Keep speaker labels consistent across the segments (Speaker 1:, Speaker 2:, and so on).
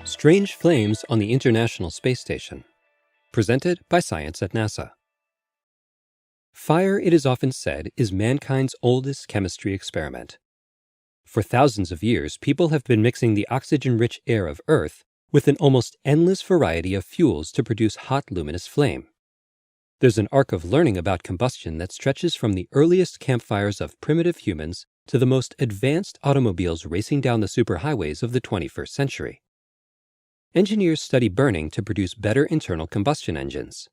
Speaker 1: Strange Flames on the International Space Station. Presented by Science at NASA. Fire, it is often said, is mankind's oldest chemistry experiment. For thousands of years, people have been mixing the oxygen-rich air of Earth with an almost endless variety of fuels to produce hot, luminous flame. There's an arc of learning about combustion that stretches from the earliest campfires of primitive humans to the most advanced automobiles racing down the superhighways of the 21st century. Engineers study burning to produce better internal combustion engines.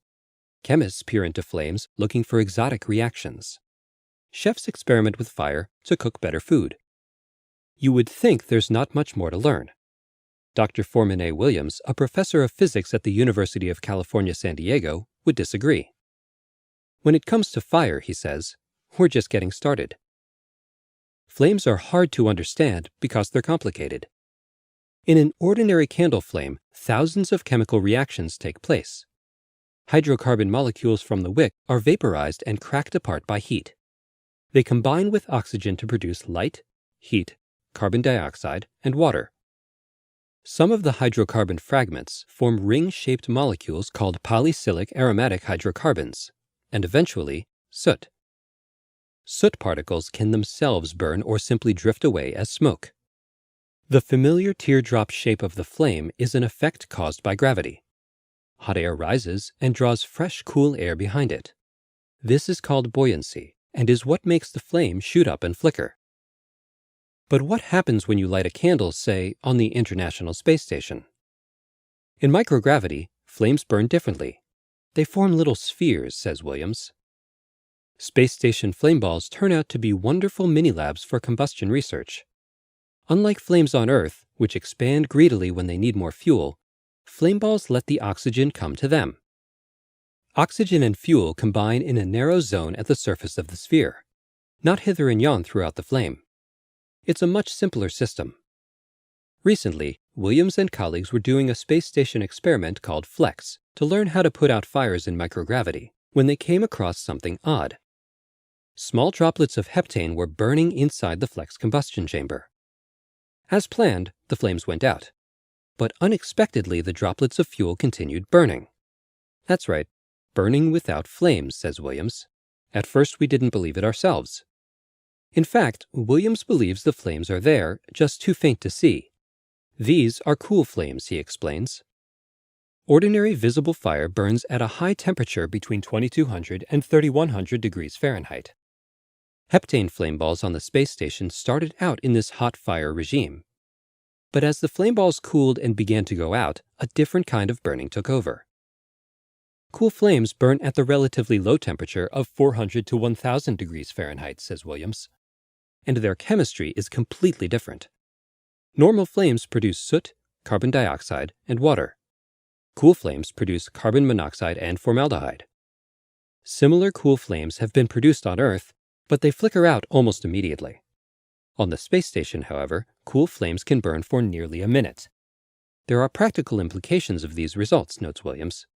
Speaker 1: Chemists peer into flames looking for exotic reactions. Chefs experiment with fire to cook better food. You would think there's not much more to learn. Dr. Foreman A. Williams, a professor of physics at the University of California, San Diego, would disagree. When it comes to fire, he says, we're just getting started. Flames are hard to understand because they're complicated. In an ordinary candle flame, thousands of chemical reactions take place. Hydrocarbon molecules from the wick are vaporized and cracked apart by heat. They combine with oxygen to produce light, heat, carbon dioxide, and water. Some of the hydrocarbon fragments form ring-shaped molecules called polycyclic aromatic hydrocarbons, and eventually, soot. Soot particles can themselves burn or simply drift away as smoke. The familiar teardrop shape of the flame is an effect caused by gravity. Hot air rises and draws fresh, cool air behind it. This is called buoyancy and is what makes the flame shoot up and flicker. But what happens when you light a candle, say, on the International Space Station? In microgravity, flames burn differently. They form little spheres, says Williams. Space station flame balls turn out to be wonderful mini-labs for combustion research. Unlike flames on Earth, which expand greedily when they need more fuel, flame balls let the oxygen come to them. Oxygen and fuel combine in a narrow zone at the surface of the sphere, not hither and yon throughout the flame. It's a much simpler system. Recently, Williams and colleagues were doing a space station experiment called FLEX to learn how to put out fires in microgravity when they came across something odd. Small droplets of heptane were burning inside the FLEX combustion chamber. As planned, the flames went out. But unexpectedly, the droplets of fuel continued burning. That's right, burning without flames, says Williams. At first, we didn't believe it ourselves. In fact, Williams believes the flames are there, just too faint to see. These are cool flames, he explains. Ordinary visible fire burns at a high temperature between 2200 and 3100 degrees Fahrenheit. Heptane flame balls on the space station started out in this hot fire regime. But as the flame balls cooled and began to go out, a different kind of burning took over. Cool flames burn at the relatively low temperature of 400 to 1000 degrees Fahrenheit, says Williams. And their chemistry is completely different. Normal flames produce soot, carbon dioxide, and water. Cool flames produce carbon monoxide and formaldehyde. Similar cool flames have been produced on Earth, but they flicker out almost immediately. On the space station, however, cool flames can burn for nearly a minute. There are practical implications of these results, notes Williams.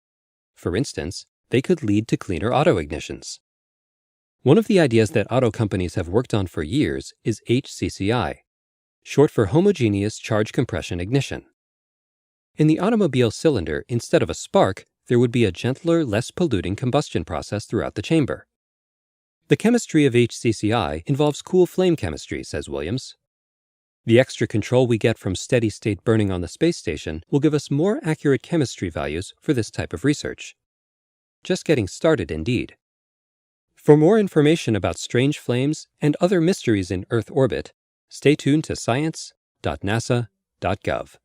Speaker 1: For instance, they could lead to cleaner auto ignitions. One of the ideas that auto companies have worked on for years is HCCI, short for homogeneous charge compression ignition. In the automobile cylinder, instead of a spark, there would be a gentler, less polluting combustion process throughout the chamber. The chemistry of HCCI involves cool flame chemistry, says Williams. The extra control we get from steady-state burning on the space station will give us more accurate chemistry values for this type of research. Just getting started, indeed. For more information about strange flames and other mysteries in Earth orbit, stay tuned to science.nasa.gov.